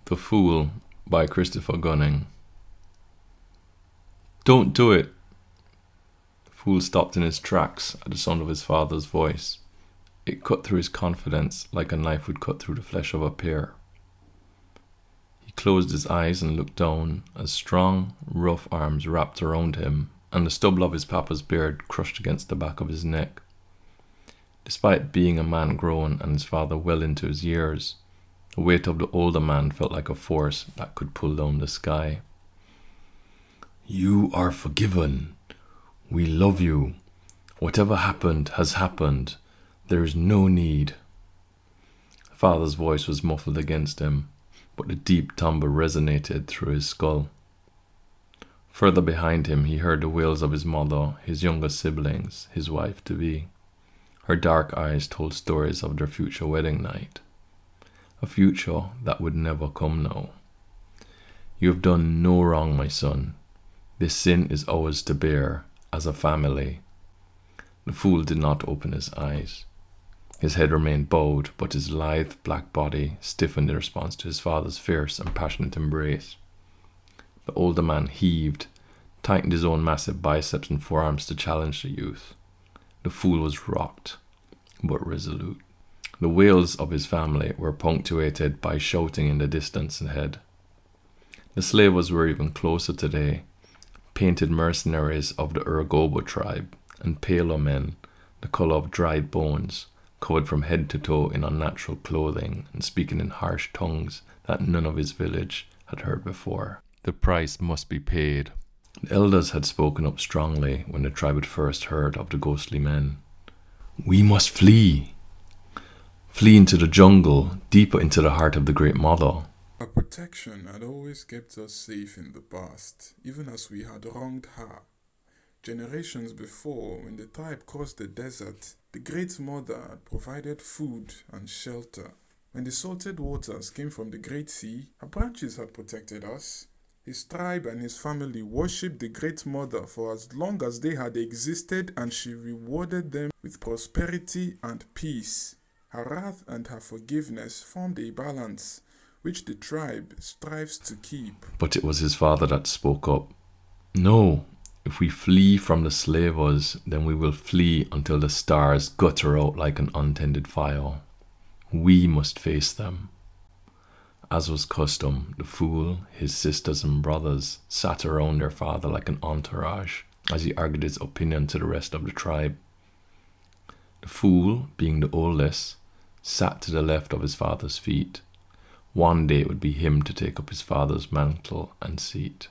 The Fool by Christopher Gunning. Don't do it! The fool stopped in his tracks at the sound of his father's voice. It cut through his confidence like a knife would cut through the flesh of a pear. He closed his eyes and looked down as strong, rough arms wrapped around him and the stubble of his papa's beard crushed against the back of his neck. Despite being a man grown and his father well into his years, the weight of the older man felt like a force that could pull down the sky. You are forgiven. We love you. Whatever happened has happened. There is no need. The father's voice was muffled against him, but the deep timbre resonated through his skull. Further behind him, he heard the wails of his mother, his younger siblings, his wife-to-be. Her dark eyes told stories of their future wedding night. A future that would never come now. You have done no wrong, my son. This sin is ours to bear, as a family. The fool did not open his eyes. His head remained bowed, but his lithe black body stiffened in response to his father's fierce and passionate embrace. The older man heaved, tightened his own massive biceps and forearms to challenge the youth. The fool was rocked, but resolute. The wails of his family were punctuated by shouting in the distance ahead. The slavers were even closer today, painted mercenaries of the Urgobo tribe, and paler men, the colour of dried bones, covered from head to toe in unnatural clothing and speaking in harsh tongues that none of his village had heard before. The price must be paid. The elders had spoken up strongly when the tribe had first heard of the ghostly men. We must flee! Flee into the jungle, deeper into the heart of the Great Mother. Her protection had always kept us safe in the past, even as we had wronged her. Generations before, when the tribe crossed the desert, the Great Mother had provided food and shelter. When the salted waters came from the Great Sea, her branches had protected us. His tribe and his family worshipped the Great Mother for as long as they had existed, and she rewarded them with prosperity and peace. Her wrath and her forgiveness formed a balance, which the tribe strives to keep. But it was his father that spoke up. No, if we flee from the slavers, then we will flee until the stars gutter out like an untended fire. We must face them. As was custom, the fool, his sisters and brothers sat around their father like an entourage as he argued his opinion to the rest of the tribe. The fool, being the oldest, sat to the left of his father's feet. One day it would be him to take up his father's mantle and seat.